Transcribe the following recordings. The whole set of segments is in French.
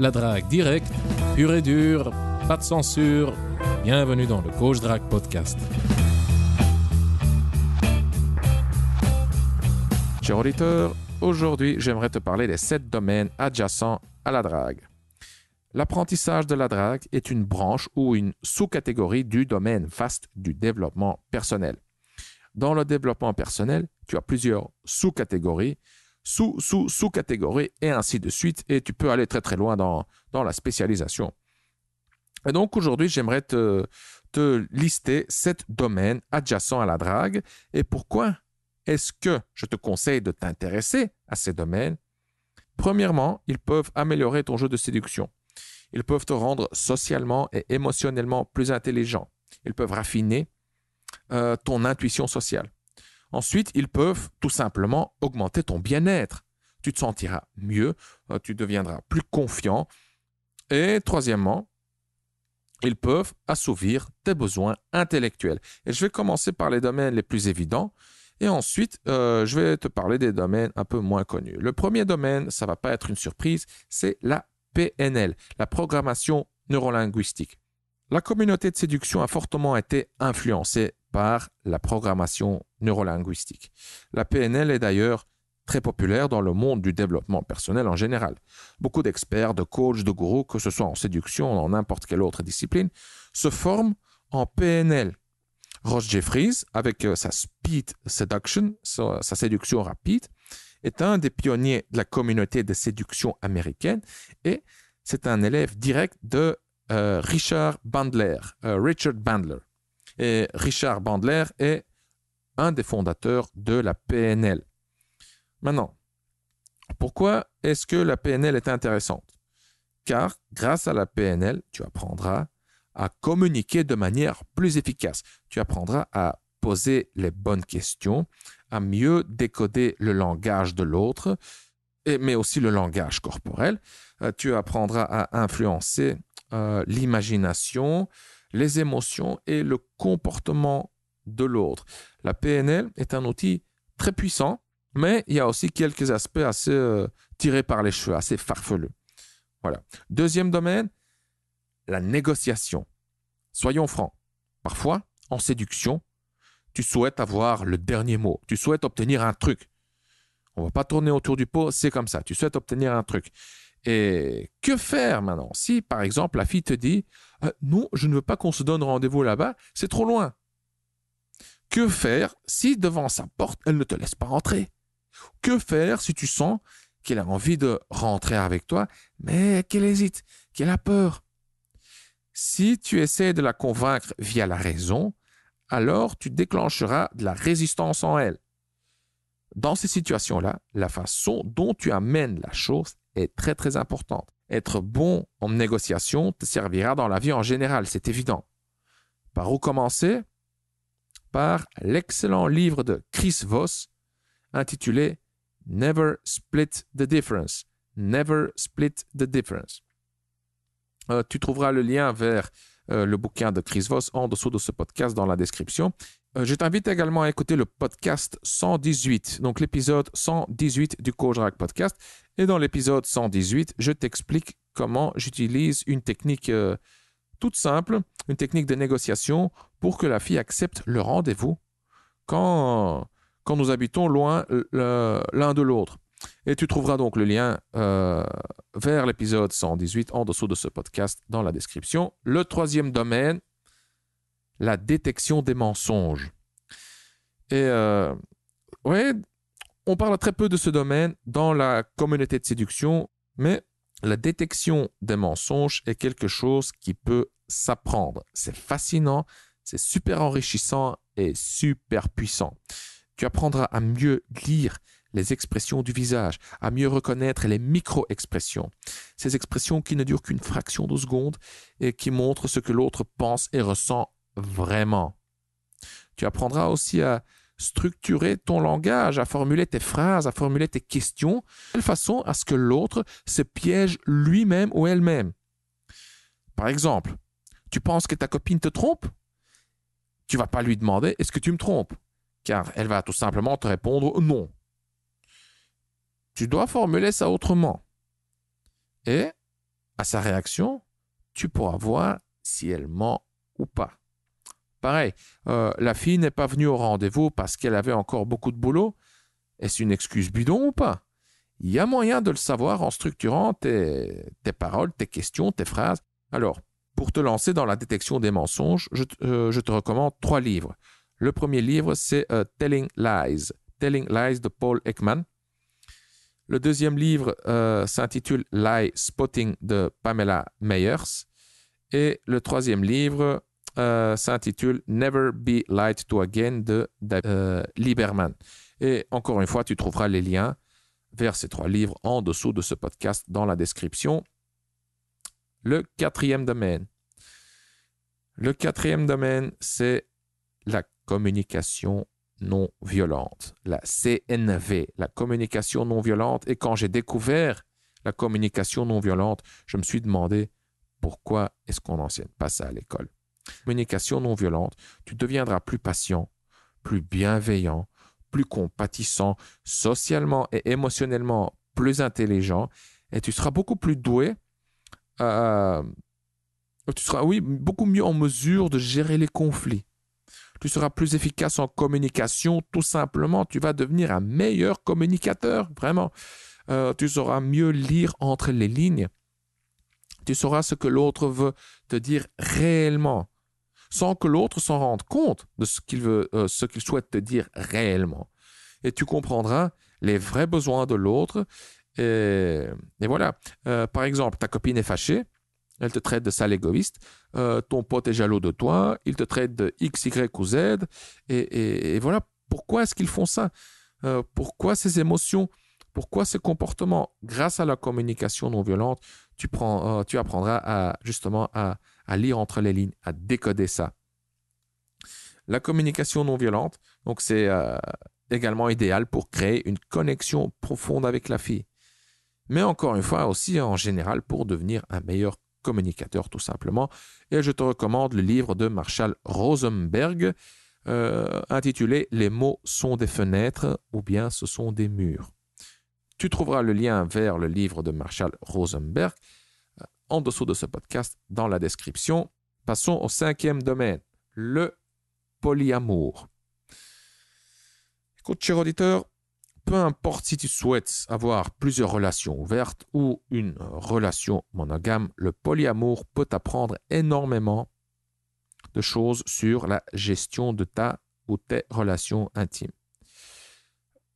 La drague directe, pure et dure, pas de censure. Bienvenue dans le Coach Drague Podcast. Cher auditeur, aujourd'hui, j'aimerais te parler des 7 domaines adjacents à la drague. L'apprentissage de la drague est une branche ou une sous-catégorie du domaine vaste du développement personnel. Dans le développement personnel, tu as plusieurs sous-catégories, sous-catégories et ainsi de suite, et tu peux aller très très loin dans la spécialisation. Et donc aujourd'hui, j'aimerais te lister 7 domaines adjacents à la drague. Et pourquoi est-ce que je te conseille de t'intéresser à ces domaines? Premièrement, ils peuvent améliorer ton jeu de séduction. Ils peuvent te rendre socialement et émotionnellement plus intelligent. Ils peuvent raffiner ton intuition sociale. Ensuite, ils peuvent tout simplement augmenter ton bien-être. Tu te sentiras mieux, tu deviendras plus confiant. Et troisièmement, ils peuvent assouvir tes besoins intellectuels. Et je vais commencer par les domaines les plus évidents. Et ensuite, je vais te parler des domaines un peu moins connus. Le premier domaine, ça ne va pas être une surprise, c'est la PNL, la programmation neurolinguistique. La communauté de séduction a fortement été influencée par la programmation neurolinguistique. La PNL est d'ailleurs très populaire dans le monde du développement personnel en général. Beaucoup d'experts, de coachs, de gourous, que ce soit en séduction ou en n'importe quelle autre discipline, se forment en PNL. Ross Jeffries, avec sa Speed Seduction, sa séduction rapide, est un des pionniers de la communauté de séduction américaine et c'est un élève direct de Richard Bandler. Et Richard Bandler est un des fondateurs de la PNL. Maintenant, pourquoi est-ce que la PNL est intéressante? Car grâce à la PNL, tu apprendras à communiquer de manière plus efficace. Tu apprendras à poser les bonnes questions, à mieux décoder le langage de l'autre, mais aussi le langage corporel. Tu apprendras à influencer l'imagination, les émotions et le comportement de l'autre. La PNL est un outil très puissant, mais il y a aussi quelques aspects assez tirés par les cheveux, assez farfelus. Voilà. Deuxième domaine, la négociation. Soyons francs. Parfois, en séduction, tu souhaites avoir le dernier mot. Tu souhaites obtenir un truc. On ne va pas tourner autour du pot, c'est comme ça. Tu souhaites obtenir un truc. Et que faire maintenant? Si, par exemple, la fille te dit « Non, je ne veux pas qu'on se donne rendez-vous là-bas, c'est trop loin. » Que faire si, devant sa porte, elle ne te laisse pas rentrer? Que faire si tu sens qu'elle a envie de rentrer avec toi, mais qu'elle hésite, qu'elle a peur? Si tu essaies de la convaincre via la raison, alors tu déclencheras de la résistance en elle. Dans ces situations-là, la façon dont tu amènes la chose est très très importante. Être bon en négociation te servira dans la vie en général, c'est évident. Par où commencer? Par l'excellent livre de Chris Voss intitulé « Never Split the Difference ». Never Split the Difference. Tu trouveras le lien vers le bouquin de Chris Voss en dessous de ce podcast dans la description. Je t'invite également à écouter le podcast 118, donc l'épisode 118 du Coach Drague Podcast. Et dans l'épisode 118, je t'explique comment j'utilise une technique toute simple, une technique de négociation pour que la fille accepte le rendez-vous quand nous habitons loin l'un de l'autre. Et tu trouveras donc le lien vers l'épisode 118 en dessous de ce podcast dans la description. Le troisième domaine, la détection des mensonges. Et on parle très peu de ce domaine dans la communauté de séduction, mais la détection des mensonges est quelque chose qui peut s'apprendre. C'est fascinant, c'est super enrichissant et super puissant. Tu apprendras à mieux lire les expressions du visage, à mieux reconnaître les micro-expressions. Ces expressions qui ne durent qu'une fraction de seconde et qui montrent ce que l'autre pense et ressent vraiment. Tu apprendras aussi à structurer ton langage, à formuler tes phrases, à formuler tes questions de telle façon à ce que l'autre se piège lui-même ou elle-même. Par exemple, tu penses que ta copine te trompe? Tu ne vas pas lui demander « Est-ce que tu me trompes ?» car elle va tout simplement te répondre « Non ». Tu dois formuler ça autrement. Et à sa réaction, tu pourras voir si elle ment ou pas. Pareil, la fille n'est pas venue au rendez-vous parce qu'elle avait encore beaucoup de boulot. Est-ce une excuse bidon ou pas? Il y a moyen de le savoir en structurant tes paroles, tes questions, tes phrases. Alors, pour te lancer dans la détection des mensonges, je te recommande 3 livres. Le premier livre, c'est Telling Lies de Paul Ekman. Le deuxième livre s'intitule Lie Spotting de Pamela Meyers. Et le troisième livre s'intitule Never Be Lied to Again de David Lieberman. Et encore une fois, tu trouveras les liens vers ces 3 livres en dessous de ce podcast dans la description. Le 4e domaine. Le 4e domaine, c'est la communication non violente, la CNV, la communication non violente. Et quand j'ai découvert la communication non violente, je me suis demandé pourquoi est-ce qu'on n'enseigne pas ça à l'école. Communication non violente, tu deviendras plus patient, plus bienveillant, plus compatissant, socialement et émotionnellement plus intelligent, et tu seras beaucoup plus doué, tu seras, oui, beaucoup mieux en mesure de gérer les conflits. Tu seras plus efficace en communication, tout simplement. Tu vas devenir un meilleur communicateur, vraiment. Tu sauras mieux lire entre les lignes. Tu sauras ce que l'autre veut te dire réellement, sans que l'autre s'en rende compte de ce qu'il souhaite te dire réellement. Et tu comprendras les vrais besoins de l'autre. Et voilà. Par exemple, ta copine est fâchée. Elle te traite de sale égoïste. Ton pote est jaloux de toi. Il te traite de X, Y ou Z. Et voilà. Pourquoi est-ce qu'ils font ça? Pourquoi ces émotions? Pourquoi ces comportements? Grâce à la communication non violente, tu apprendras justement à lire entre les lignes, à décoder ça. La communication non violente, donc c'est également idéal pour créer une connexion profonde avec la fille. Mais encore une fois aussi en général pour devenir un meilleur communicateur tout simplement. Et je te recommande le livre de Marshall Rosenberg intitulé « Les mots sont des fenêtres ou bien ce sont des murs ». Tu trouveras le lien vers le livre de Marshall Rosenberg en dessous de ce podcast dans la description. Passons au 5e domaine, le polyamour. Écoute, cher auditeur, peu importe si tu souhaites avoir plusieurs relations ouvertes ou une relation monogame, le polyamour peut t'apprendre énormément de choses sur la gestion de ta ou tes relations intimes.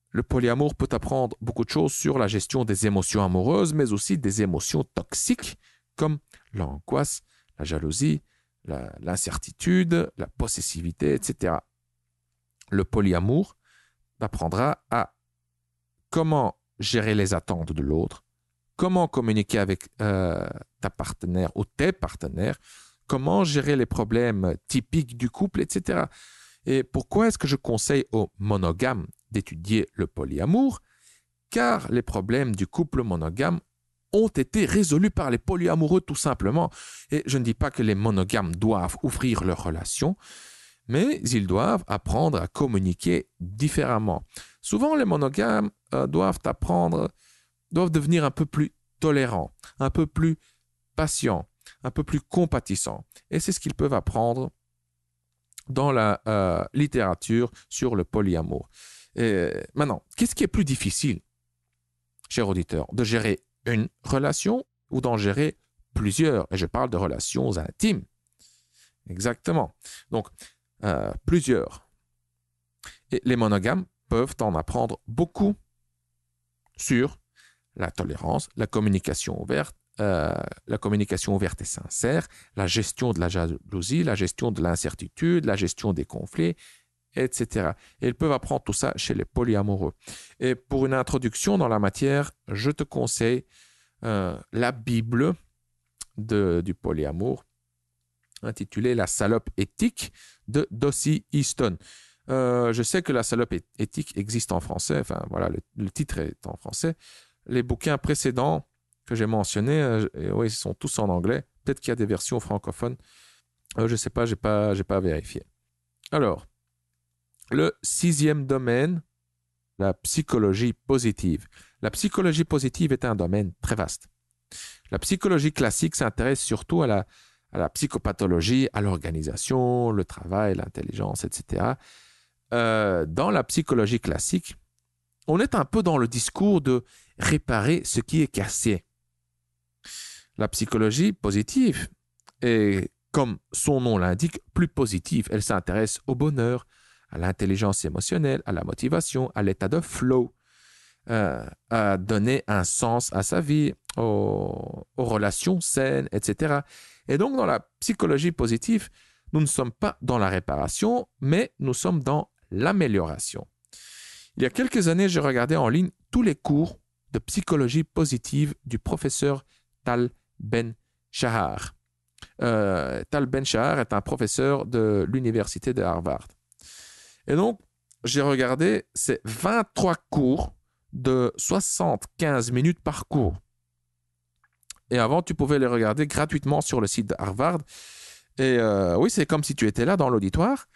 Le polyamour peut t'apprendre beaucoup de choses sur la gestion des émotions amoureuses, mais aussi des émotions toxiques comme l'angoisse, la jalousie, l'incertitude, la possessivité, etc. Le polyamour t'apprendra à comment gérer les attentes de l'autre, comment communiquer avec ta partenaire ou tes partenaires, comment gérer les problèmes typiques du couple, etc. Et pourquoi est-ce que je conseille aux monogames d'étudier le polyamour? Car les problèmes du couple monogame ont été résolus par les polyamoureux tout simplement. Et je ne dis pas que les monogames doivent ouvrir leurs relations, mais ils doivent apprendre à communiquer différemment. Souvent, les monogames doivent devenir un peu plus tolérants, un peu plus patients, un peu plus compatissants. Et c'est ce qu'ils peuvent apprendre dans la littérature sur le polyamour. Et maintenant, qu'est-ce qui est plus difficile, cher auditeur, de gérer une relation ou d'en gérer plusieurs? Et je parle de relations intimes. Exactement. Donc, plusieurs. Et les monogames peuvent en apprendre beaucoup sur la tolérance, la communication ouverte et sincère, la gestion de la jalousie, la gestion de l'incertitude, la gestion des conflits, etc. Et ils peuvent apprendre tout ça chez les polyamoureux. Et pour une introduction dans la matière, je te conseille la Bible du polyamour, intitulée La salope éthique de Dossie Easton. Je sais que La salope éthique existe en français, enfin voilà, le titre est en français. Les bouquins précédents que j'ai mentionnés, oui, ils sont tous en anglais. Peut-être qu'il y a des versions francophones. Je ne sais pas, j'ai pas vérifié. Alors, le 6e domaine, la psychologie positive. La psychologie positive est un domaine très vaste. La psychologie classique s'intéresse surtout à la psychopathologie, à l'organisation, le travail, l'intelligence, etc. Dans la psychologie classique, on est un peu dans le discours de réparer ce qui est cassé. La psychologie positive est, comme son nom l'indique, plus positive. Elle s'intéresse au bonheur, à l'intelligence émotionnelle, à la motivation, à l'état de flow, à donner un sens à sa vie, aux relations saines, etc. Et donc, dans la psychologie positive, nous ne sommes pas dans la réparation, mais nous sommes dans l'amélioration. Il y a quelques années, j'ai regardé en ligne tous les cours de psychologie positive du professeur Tal Ben-Shahar. Tal Ben-Shahar est un professeur de l'université de Harvard. Et donc, j'ai regardé ces 23 cours de 75 minutes par cours. Et avant, tu pouvais les regarder gratuitement sur le site de Harvard. Et oui, c'est comme si tu étais là dans l'auditoire.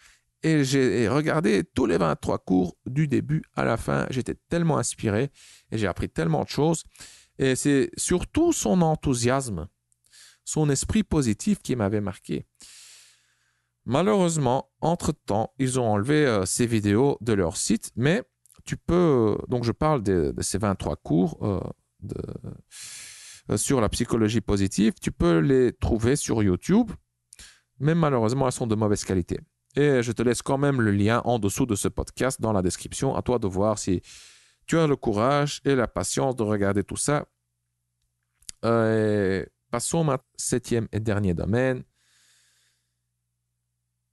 Et j'ai regardé tous les 23 cours du début à la fin. J'étais tellement inspiré et j'ai appris tellement de choses. Et c'est surtout son enthousiasme, son esprit positif qui m'avait marqué. Malheureusement, entre-temps, ils ont enlevé ces vidéos de leur site, mais tu peux... donc, je parle de ces 23 cours sur la psychologie positive. Tu peux les trouver sur YouTube, mais malheureusement, elles sont de mauvaise qualité. Et je te laisse quand même le lien en dessous de ce podcast dans la description. À toi de voir si tu as le courage et la patience de regarder tout ça. Passons au 7e et dernier domaine,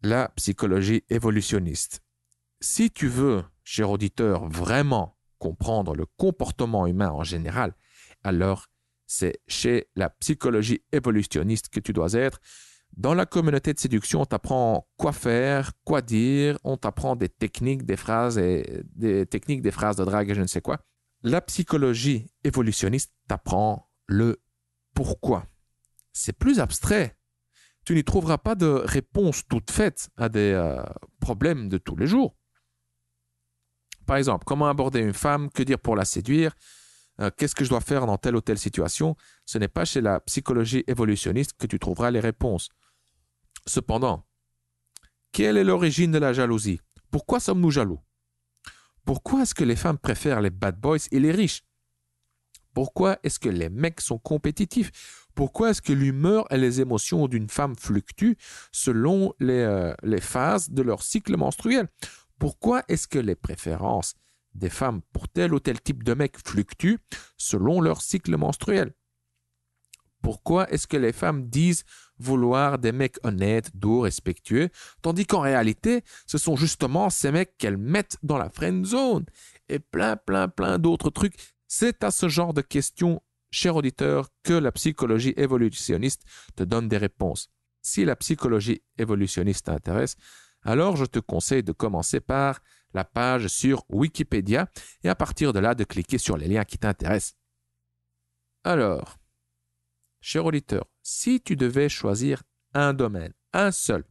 la psychologie évolutionniste. Si tu veux, cher auditeur, vraiment comprendre le comportement humain en général, alors c'est chez la psychologie évolutionniste que tu dois être. Dans la communauté de séduction, on t'apprend quoi faire, quoi dire, on t'apprend des techniques, des phrases de drague et je ne sais quoi. La psychologie évolutionniste t'apprend le pourquoi. C'est plus abstrait. Tu n'y trouveras pas de réponse toute faite à des problèmes de tous les jours. Par exemple, comment aborder une femme, que dire pour la séduire, qu'est-ce que je dois faire dans telle ou telle situation. Ce n'est pas chez la psychologie évolutionniste que tu trouveras les réponses. Cependant, quelle est l'origine de la jalousie? Pourquoi sommes-nous jaloux? Pourquoi est-ce que les femmes préfèrent les bad boys et les riches? Pourquoi est-ce que les mecs sont compétitifs? Pourquoi est-ce que l'humeur et les émotions d'une femme fluctuent selon les phases de leur cycle menstruel? Pourquoi est-ce que les préférences des femmes pour tel ou tel type de mec fluctuent selon leur cycle menstruel? Pourquoi est-ce que les femmes disent vouloir des mecs honnêtes, doux, respectueux, tandis qu'en réalité, ce sont justement ces mecs qu'elles mettent dans la friend zone et plein d'autres trucs. C'est à ce genre de questions, cher auditeur, que la psychologie évolutionniste te donne des réponses. Si la psychologie évolutionniste t'intéresse, alors je te conseille de commencer par la page sur Wikipédia et à partir de là, de cliquer sur les liens qui t'intéressent. Alors, cher auditeur, si tu devais choisir un domaine, un seul,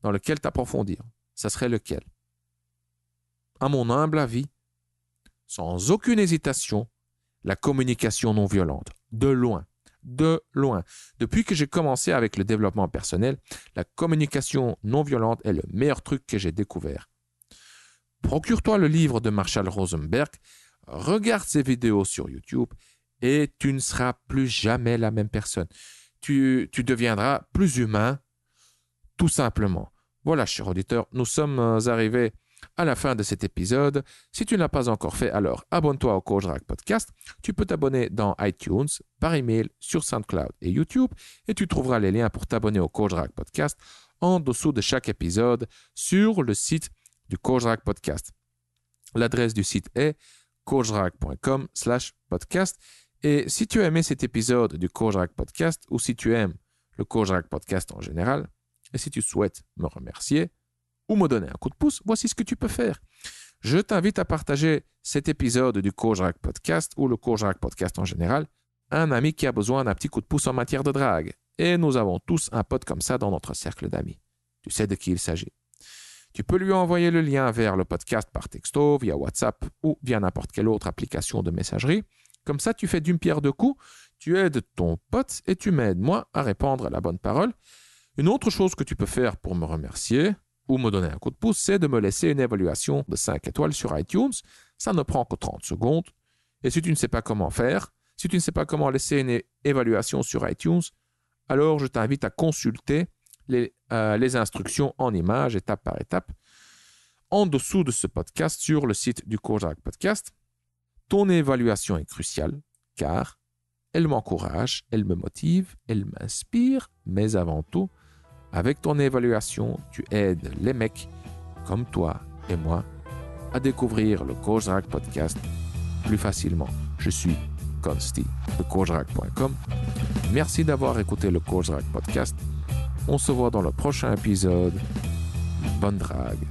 dans lequel t'approfondir, ça serait lequel? À mon humble avis, sans aucune hésitation, la communication non violente. De loin. Depuis que j'ai commencé avec le développement personnel, la communication non violente est le meilleur truc que j'ai découvert. Procure-toi le livre de Marshall Rosenberg, regarde ses vidéos sur YouTube et tu ne seras plus jamais la même personne. Tu deviendras plus humain, tout simplement. Voilà, cher auditeur, nous sommes arrivés à la fin de cet épisode. Si tu ne l'as pas encore fait, alors abonne-toi au Coach Drague Podcast. Tu peux t'abonner dans iTunes, par email, sur SoundCloud et YouTube et tu trouveras les liens pour t'abonner au Coach Drague Podcast en dessous de chaque épisode sur le site du Coach Drague Podcast. L'adresse du site est coachdrague.com/podcast. Et si tu as aimé cet épisode du Coach Drague Podcast ou si tu aimes le Coach Drague Podcast en général, et si tu souhaites me remercier ou me donner un coup de pouce, voici ce que tu peux faire. Je t'invite à partager cet épisode du Coach Drague Podcast ou le Coach Drague Podcast en général à un ami qui a besoin d'un petit coup de pouce en matière de drague. Et nous avons tous un pote comme ça dans notre cercle d'amis. Tu sais de qui il s'agit. Tu peux lui envoyer le lien vers le podcast par texto, via WhatsApp ou via n'importe quelle autre application de messagerie. Comme ça, tu fais d'une pierre deux coups. tu aides ton pote et tu m'aides moi à répandre la bonne parole. Une autre chose que tu peux faire pour me remercier ou me donner un coup de pouce, c'est de me laisser une évaluation de 5 étoiles sur iTunes. Ça ne prend que 30 secondes. Et si tu ne sais pas comment faire, si tu ne sais pas comment laisser une évaluation sur iTunes, alors je t'invite à consulter les instructions en images, étape par étape, en dessous de ce podcast sur le site du Coach Drac Podcast. Ton évaluation est cruciale car elle m'encourage, elle me motive, elle m'inspire, mais avant tout, avec ton évaluation, tu aides les mecs comme toi et moi à découvrir le Coach Drac Podcast plus facilement. Je suis Consti de coachdrac.com. Merci d'avoir écouté le Coach Drac Podcast. On se voit dans le prochain épisode. Bonne drague.